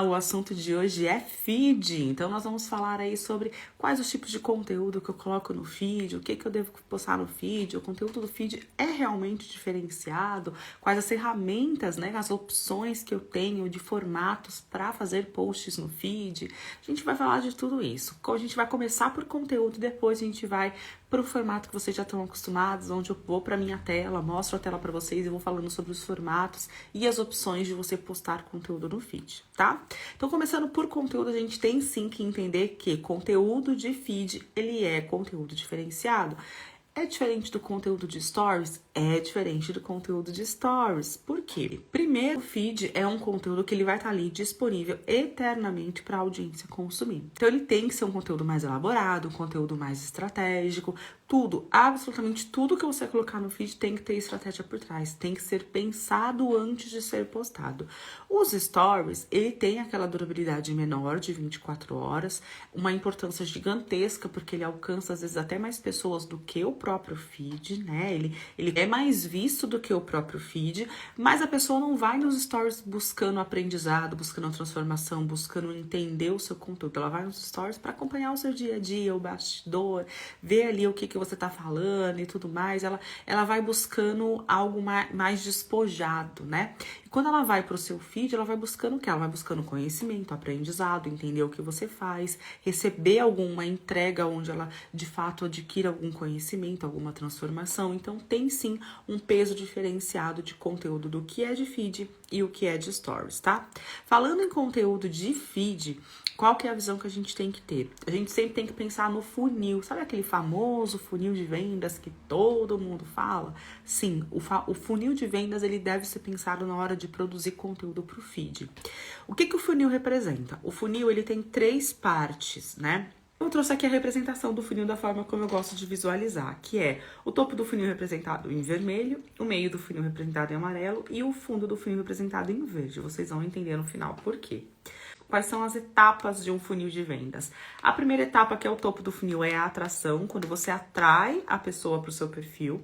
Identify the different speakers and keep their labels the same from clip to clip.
Speaker 1: O assunto de hoje é feed, então nós vamos falar aí sobre quais os tipos de conteúdo que eu coloco no feed, o que eu devo postar no feed, o conteúdo do feed é realmente diferenciado, quais as ferramentas, né, as opções que eu tenho de formatos para fazer posts no feed. A gente vai falar de tudo isso. A gente vai começar por conteúdo, depois a gente vai para o formato que vocês já estão acostumados, onde eu vou para minha tela, mostro a tela para vocês e vou falando sobre os formatos e as opções de você postar conteúdo no feed, tá? Então, começando por conteúdo, a gente tem sim que entender que conteúdo de feed, ele é conteúdo diferenciado. É diferente do conteúdo de stories? É diferente do conteúdo de stories. Por quê? Primeiro, o feed é um conteúdo que ele vai estar ali disponível eternamente para a audiência consumir. Então, ele tem que ser um conteúdo mais elaborado, um conteúdo mais estratégico. Tudo, absolutamente tudo que você colocar no feed tem que ter estratégia por trás. Tem que ser pensado antes de ser postado. Os stories, ele tem aquela durabilidade menor de 24 horas, uma importância gigantesca, porque ele alcança, às vezes, até mais pessoas do que o próprio feed, né? Ele é mais visto do que o próprio feed, mas a pessoa não vai nos stories buscando aprendizado, buscando transformação, buscando entender o seu conteúdo. Ela vai nos stories para acompanhar o seu dia a dia, o bastidor, ver ali o que você tá falando e tudo mais. Ela vai buscando algo mais despojado, né? E quando ela vai pro seu feed, ela vai buscando o quê? Ela vai buscando conhecimento, aprendizado, entender o que você faz, receber alguma entrega onde ela, de fato, adquira algum conhecimento, alguma transformação. Então, tem sim um peso diferenciado de conteúdo do que é de feed e o que é de stories, tá? Falando em conteúdo de feed, qual que é a visão que a gente tem que ter? A gente sempre tem que pensar no funil. Sabe aquele famoso funil de vendas que todo mundo fala? Sim, o funil de vendas, ele deve ser pensado na hora de produzir conteúdo para o feed. O que o funil representa? O funil, ele tem 3 partes, né? Eu trouxe aqui a representação do funil da forma como eu gosto de visualizar, que é o topo do funil representado em vermelho, o meio do funil representado em amarelo e o fundo do funil representado em verde. Vocês vão entender no final por quê. Quais são as etapas de um funil de vendas? A primeira etapa, que é o topo do funil, é a atração, quando você atrai a pessoa para o seu perfil.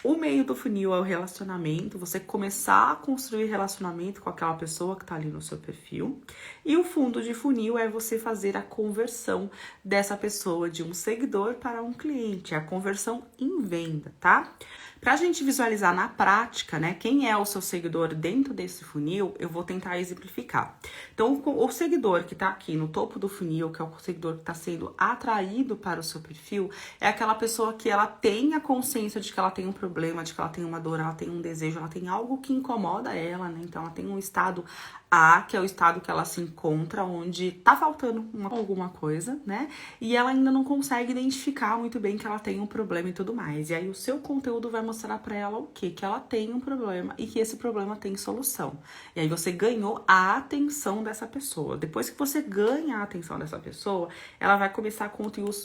Speaker 1: O meio do funil é o relacionamento, você começar a construir relacionamento com aquela pessoa que tá ali no seu perfil. E o fundo de funil é você fazer a conversão dessa pessoa de um seguidor para um cliente, a conversão em venda, tá? Pra gente visualizar na prática, né, quem é o seu seguidor dentro desse funil, eu vou tentar exemplificar. Então, o seguidor que tá aqui no topo do funil, que é o seguidor que tá sendo atraído para o seu perfil, é aquela pessoa que ela tem a consciência de que ela tem um problema, de que ela tem uma dor, ela tem um desejo, ela tem algo que incomoda ela, né? Então, ela tem um estado A, que é o estado que ela se encontra, onde tá faltando alguma coisa, né? E ela ainda não consegue identificar muito bem que ela tem um problema e tudo mais. E aí, o seu conteúdo vai mostrar pra ela o quê? Que ela tem um problema e que esse problema tem solução. E aí, você ganhou a atenção dessa pessoa. Depois que você ganha a atenção dessa pessoa, ela vai começar a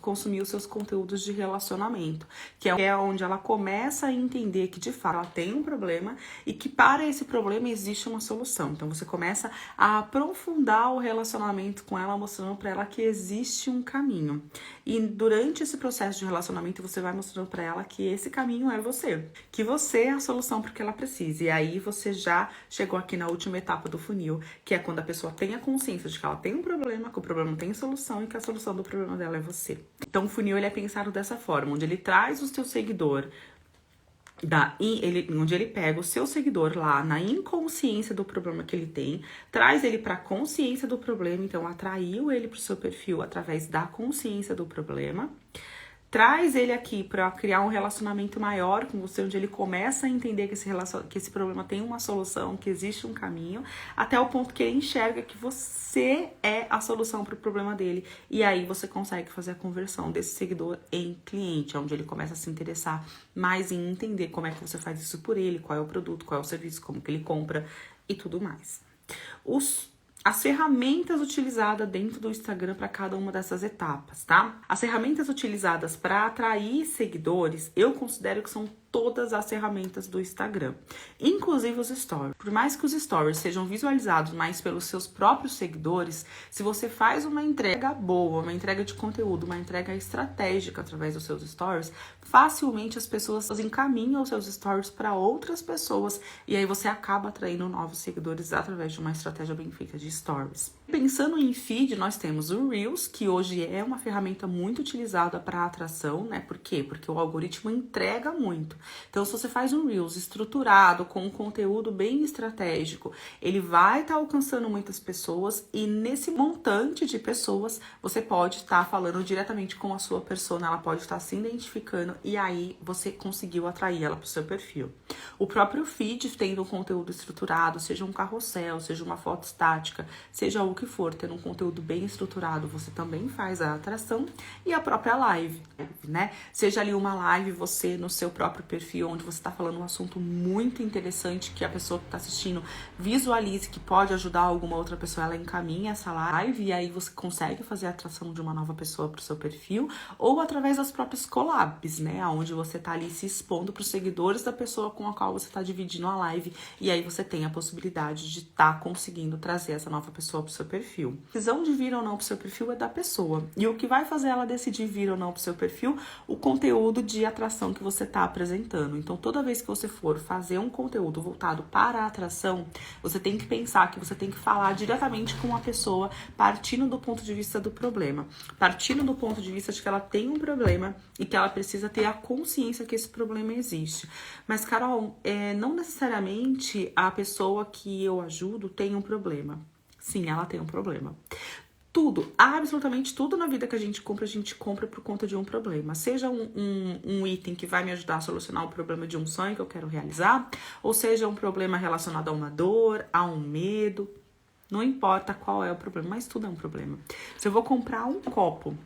Speaker 1: consumir os seus conteúdos de relacionamento, que é onde ela começa a entender que, de fato, ela tem um problema e que para esse problema existe uma solução. Então, você começa a aprofundar o relacionamento com ela, mostrando para ela que existe um caminho. E durante esse processo de relacionamento, você vai mostrando para ela que esse caminho é você, que você é a solução para o que ela precisa. E aí você já chegou aqui na última etapa do funil, que é quando a pessoa tem a consciência de que ela tem um problema, que o problema tem solução e que a solução do problema dela é você. Então, o funil, ele é pensado dessa forma, onde ele traz o seu seguidor, onde ele pega o seu seguidor lá na inconsciência do problema que ele tem, traz ele para a consciência do problema, então atraiu ele para o seu perfil através da consciência do problema, traz ele aqui para criar um relacionamento maior com você, onde ele começa a entender que esse problema tem uma solução, que existe um caminho, até o ponto que ele enxerga que você é a solução para o problema dele. E aí você consegue fazer a conversão desse seguidor em cliente, onde ele começa a se interessar mais em entender como é que você faz isso por ele, qual é o produto, qual é o serviço, como que ele compra e tudo mais. As ferramentas utilizadas dentro do Instagram para cada uma dessas etapas, tá? As ferramentas utilizadas para atrair seguidores, eu considero que são todas as ferramentas do Instagram, inclusive os stories. Por mais que os stories sejam visualizados mais pelos seus próprios seguidores, se você faz uma entrega boa, uma entrega de conteúdo, uma entrega estratégica através dos seus stories, facilmente as pessoas encaminham os seus stories para outras pessoas e aí você acaba atraindo novos seguidores através de uma estratégia bem feita de stories. Pensando em feed, nós temos o Reels, que hoje é uma ferramenta muito utilizada para atração, né? Por quê? Porque o algoritmo entrega muito. Então, se você faz um Reels estruturado, com um conteúdo bem estratégico, ele vai estar alcançando muitas pessoas e nesse montante de pessoas, você pode estar falando diretamente com a sua persona, ela pode estar se identificando e aí você conseguiu atrair ela para o seu perfil. O próprio feed, tendo um conteúdo estruturado, seja um carrossel, seja uma foto estática, seja o que for, tendo um conteúdo bem estruturado, você também faz a atração e a própria live, né? Seja ali uma live, você no seu próprio perfil, onde você está falando um assunto muito interessante que a pessoa que está assistindo visualize, que pode ajudar alguma outra pessoa, ela encaminha essa live e aí você consegue fazer a atração de uma nova pessoa para o seu perfil, ou através das próprias collabs, né? Onde você está ali se expondo para os seguidores da pessoa com a qual você está dividindo a live e aí você tem a possibilidade de estar conseguindo trazer essa nova pessoa para o seu perfil. A decisão de vir ou não para o seu perfil é da pessoa. E o que vai fazer ela decidir vir ou não para o seu perfil? O conteúdo de atração que você está apresentando. Então, toda vez que você for fazer um conteúdo voltado para a atração, você tem que pensar que você tem que falar diretamente com a pessoa, partindo do ponto de vista do problema. Partindo do ponto de vista de que ela tem um problema e que ela precisa ter a consciência que esse problema existe. Mas, Carol, não necessariamente a pessoa que eu ajudo tem um problema. Sim, ela tem um problema. Tudo, absolutamente tudo na vida que a gente compra por conta de um problema. Seja um item que vai me ajudar a solucionar o problema de um sonho que eu quero realizar, ou seja um problema relacionado a uma dor, a um medo. Não importa qual é o problema, mas tudo é um problema. Se eu vou comprar um copo,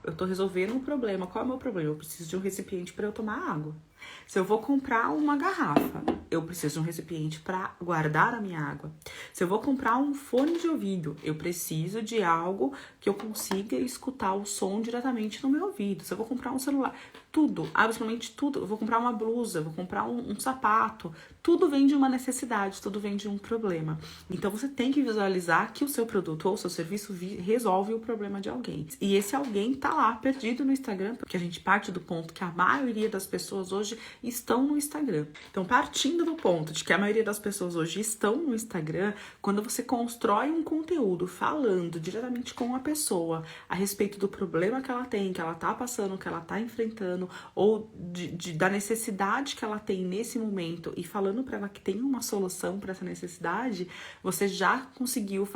Speaker 1: eu tô resolvendo um problema. Qual é o meu problema? Eu preciso de um recipiente para eu tomar água. Se eu vou comprar uma garrafa, eu preciso de um recipiente para guardar a minha água. Se eu vou comprar um fone de ouvido, eu preciso de algo que eu consiga escutar o som diretamente no meu ouvido. Se eu vou comprar um celular, tudo, absolutamente tudo. Eu vou comprar uma blusa, eu vou comprar um sapato. Tudo vem de uma necessidade, tudo vem de um problema. Então, você tem que visualizar que o seu produto ou o seu serviço resolve o problema de alguém. E esse alguém tá lá, perdido no Instagram, porque a gente parte do ponto que a maioria das pessoas hoje estão no Instagram. Então, partindo do ponto de que a maioria das pessoas hoje estão no Instagram, quando você constrói um conteúdo falando diretamente com a pessoa a respeito do problema que ela tem, que ela tá passando, que ela tá enfrentando, ou da necessidade que ela tem nesse momento e falando para ela que tem uma solução para essa necessidade, você já conseguiu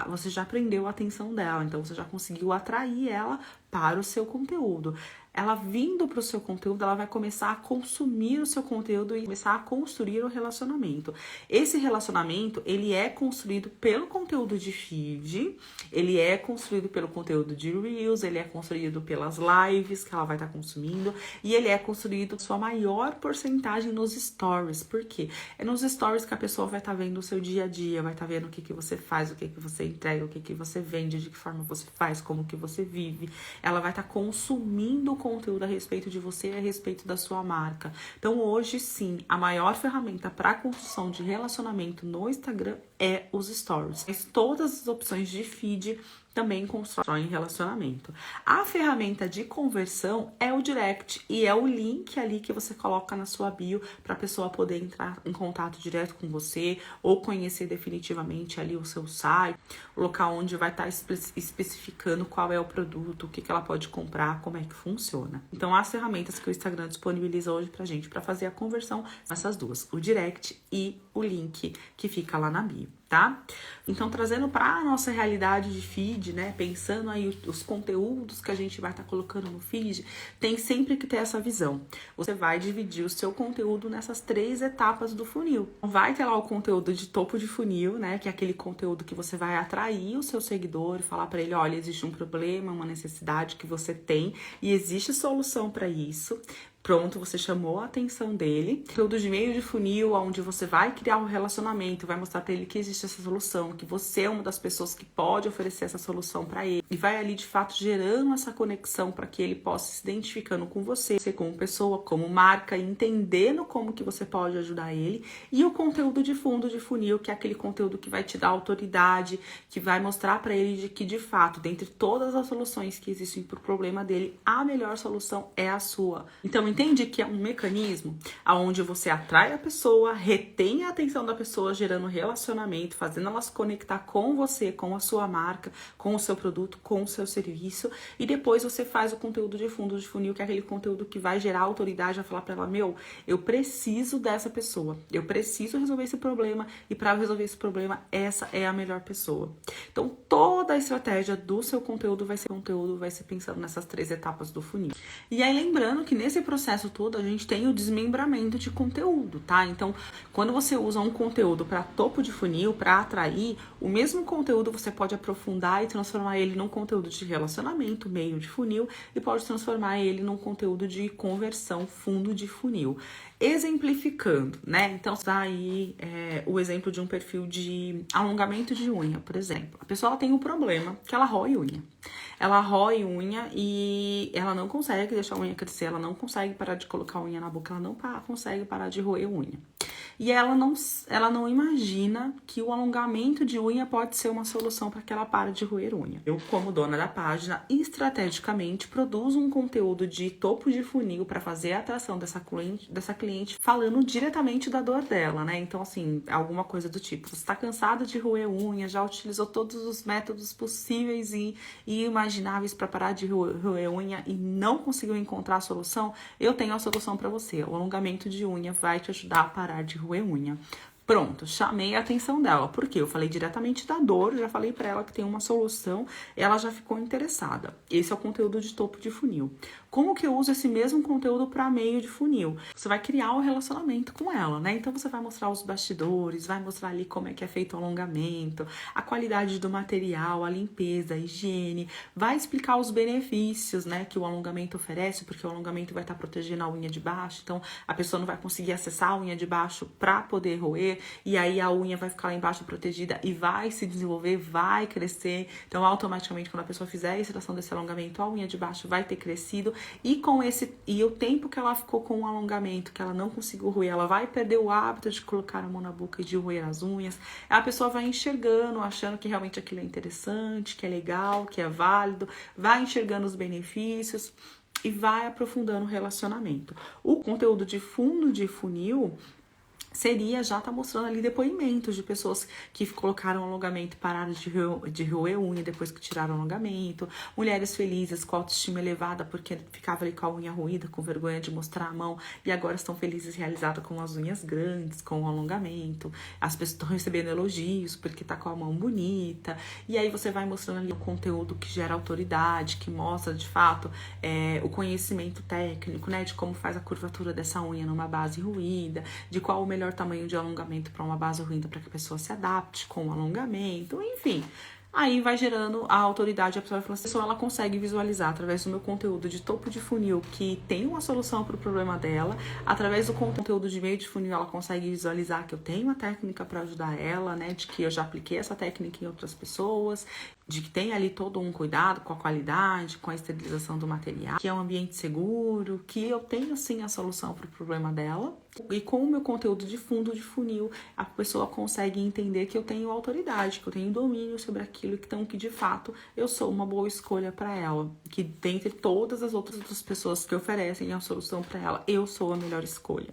Speaker 1: você já prendeu a atenção dela, então você já conseguiu atrair ela para o seu conteúdo. Ela vindo para o seu conteúdo, ela vai começar a consumir o seu conteúdo e começar a construir o relacionamento. Esse relacionamento, ele é construído pelo conteúdo de feed, ele é construído pelo conteúdo de Reels, ele é construído pelas lives que ela vai estar consumindo e ele é construído sua maior porcentagem nos stories. Por quê? É nos stories que a pessoa vai estar vendo o seu dia a dia, vai estar vendo o que você faz, o que você entrega, o que você vende, de que forma você faz, como que você vive. Ela vai estar consumindo conteúdo a respeito de você e a respeito da sua marca. Então, hoje, sim, a maior ferramenta para a construção de relacionamento no Instagram é os stories. Mas todas as opções de feed também constroem relacionamento. A ferramenta de conversão é o direct e é o link ali que você coloca na sua bio para a pessoa poder entrar em contato direto com você ou conhecer definitivamente ali o seu site, o local onde vai estar especificando qual é o produto, o que ela pode comprar, como é que funciona. Então, as ferramentas que o Instagram disponibiliza hoje pra gente para fazer a conversão são essas duas, o direct e o link que fica lá na bio, tá? Então, trazendo para a nossa realidade de feed, né? Pensando aí os conteúdos que a gente vai estar colocando no feed, tem sempre que ter essa visão. Você vai dividir o seu conteúdo nessas 3 etapas do funil. Vai ter lá o conteúdo de topo de funil, né? Que é aquele conteúdo que você vai atrair o seu seguidor e falar para ele, olha, existe um problema, uma necessidade que você tem e existe solução para isso. Pronto, você chamou a atenção dele. Conteúdo de meio de funil, onde você vai criar um relacionamento, vai mostrar para ele que existe essa solução, que você é uma das pessoas que pode oferecer essa solução para ele. E vai ali, de fato, gerando essa conexão para que ele possa se identificando com você como pessoa, como marca, entendendo como que você pode ajudar ele. E o conteúdo de fundo de funil, que é aquele conteúdo que vai te dar autoridade, que vai mostrar para ele de que, de fato, dentre todas as soluções que existem para o problema dele, a melhor solução é a sua. Então, entende que é um mecanismo onde você atrai a pessoa, retém a atenção da pessoa, gerando relacionamento, fazendo ela se conectar com você, com a sua marca, com o seu produto, com o seu serviço, e depois você faz o conteúdo de fundo de funil, que é aquele conteúdo que vai gerar autoridade, vai falar para ela, meu, eu preciso dessa pessoa, eu preciso resolver esse problema, e para resolver esse problema, essa é a melhor pessoa. Então, toda a estratégia do seu conteúdo vai ser pensando nessas 3 etapas do funil. E aí, lembrando que nesse processo todo, a gente tem o desmembramento de conteúdo, tá? Então, quando você usa um conteúdo para topo de funil, para atrair, o mesmo conteúdo você pode aprofundar e transformar ele num conteúdo de relacionamento, meio de funil, e pode transformar ele num conteúdo de conversão, fundo de funil. Exemplificando, né? Então, daí o exemplo de um perfil de alongamento de unha, por exemplo. A pessoa tem um problema que ela rói unha. Ela rói unha e ela não consegue deixar a unha crescer, ela não consegue parar de colocar a unha na boca, ela não consegue parar de roer unha. E ela não imagina que o alongamento de unha pode ser uma solução para que ela pare de roer unha. Eu, como dona da página, estrategicamente produzo um conteúdo de topo de funil para fazer a atração dessa cliente falando diretamente da dor dela, né? Então, assim, alguma coisa do tipo, você está cansada de roer unha, já utilizou todos os métodos possíveis e imagináveis para parar de roer unha e não conseguiu encontrar a solução? Eu tenho a solução para você. O alongamento de unha vai te ajudar a parar de roer unha. Pronto, chamei a atenção dela, porque eu falei diretamente da dor, já falei para ela que tem uma solução, ela já ficou interessada. Esse é o conteúdo de topo de funil. Como que eu uso esse mesmo conteúdo para meio de funil? Você vai criar um relacionamento com ela, né? Então você vai mostrar os bastidores, vai mostrar ali como é que é feito o alongamento, a qualidade do material, a limpeza, a higiene, vai explicar os benefícios, né, que o alongamento oferece, porque o alongamento vai estar protegendo a unha de baixo, então a pessoa não vai conseguir acessar a unha de baixo para poder roer, e aí a unha vai ficar lá embaixo protegida e vai se desenvolver, vai crescer. Então, automaticamente, quando a pessoa fizer a extração desse alongamento, a unha de baixo vai ter crescido e o tempo que ela ficou com o alongamento, que ela não conseguiu roer, ela vai perder o hábito de colocar a mão na boca e de roer as unhas. A pessoa vai enxergando, achando que realmente aquilo é interessante, que é legal, que é válido, vai enxergando os benefícios e vai aprofundando o relacionamento. O conteúdo de fundo de funil seria já tá mostrando ali depoimentos de pessoas que colocaram alongamento e pararam de roer unha depois que tiraram o alongamento, mulheres felizes com autoestima elevada porque ficava ali com a unha roída, com vergonha de mostrar a mão e agora estão felizes e realizadas com as unhas grandes, com o alongamento, as pessoas estão recebendo elogios porque tá com a mão bonita, e aí você vai mostrando ali o conteúdo que gera autoridade, que mostra de fato o conhecimento técnico, né, de como faz a curvatura dessa unha numa base roída, de qual o melhor tamanho de alongamento para uma base ruim para que a pessoa se adapte com o alongamento, enfim. Aí vai gerando a autoridade, a pessoa vai falando assim, ela consegue visualizar através do meu conteúdo de topo de funil que tem uma solução para o problema dela, através do conteúdo de meio de funil ela consegue visualizar que eu tenho uma técnica para ajudar ela, né, de que eu já apliquei essa técnica em outras pessoas, de que tem ali todo um cuidado com a qualidade, com a esterilização do material, que é um ambiente seguro, que eu tenho sim a solução para o problema dela. E com o meu conteúdo de fundo de funil, a pessoa consegue entender que eu tenho autoridade, que eu tenho domínio sobre aquilo, então que de fato eu sou uma boa escolha para ela, que dentre todas as outras pessoas que oferecem a solução para ela, eu sou a melhor escolha.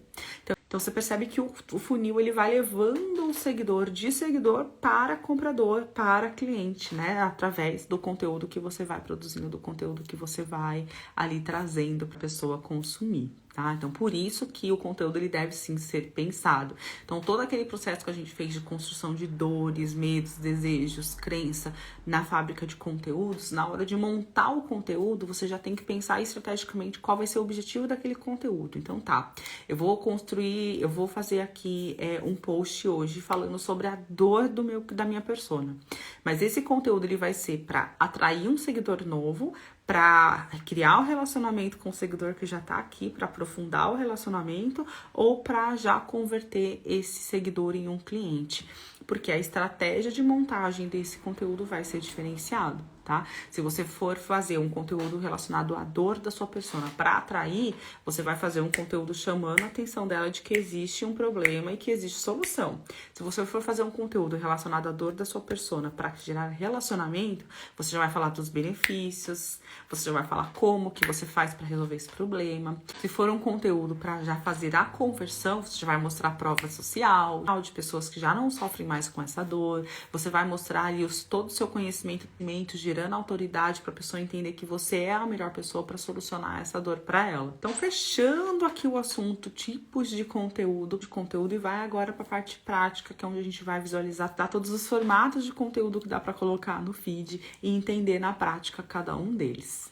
Speaker 1: Então você percebe que o funil ele vai levando o seguidor de seguidor para comprador, para cliente, né? Através do conteúdo que você vai produzindo, do conteúdo que você vai ali trazendo para a pessoa consumir. Tá? Então, por isso que o conteúdo ele deve sim ser pensado. Então, todo aquele processo que a gente fez de construção de dores, medos, desejos, crença na fábrica de conteúdos, na hora de montar o conteúdo, você já tem que pensar estrategicamente qual vai ser o objetivo daquele conteúdo. Então, tá, eu vou fazer aqui um post hoje falando sobre a dor da minha persona. Mas esse conteúdo ele vai ser para atrair um seguidor novo, para criar um relacionamento com o seguidor que já está aqui, para aprofundar o relacionamento, ou para já converter esse seguidor em um cliente. Porque a estratégia de montagem desse conteúdo vai ser diferenciado, tá? Se você for fazer um conteúdo relacionado à dor da sua persona para atrair, você vai fazer um conteúdo chamando a atenção dela de que existe um problema e que existe solução. Se você for fazer um conteúdo relacionado à dor da sua persona para gerar relacionamento, você já vai falar dos benefícios, você já vai falar como que você faz para resolver esse problema. Se for um conteúdo para já fazer a conversão, você já vai mostrar prova social de pessoas que já não sofrem mais com essa dor. Você vai mostrar ali todo o seu conhecimento, gerando autoridade para a pessoa entender que você é a melhor pessoa para solucionar essa dor para ela. Então, fechando aqui o assunto tipos de conteúdo e vai agora para a parte prática, que é onde a gente vai visualizar todos os formatos de conteúdo que dá para colocar no feed e entender na prática cada um deles.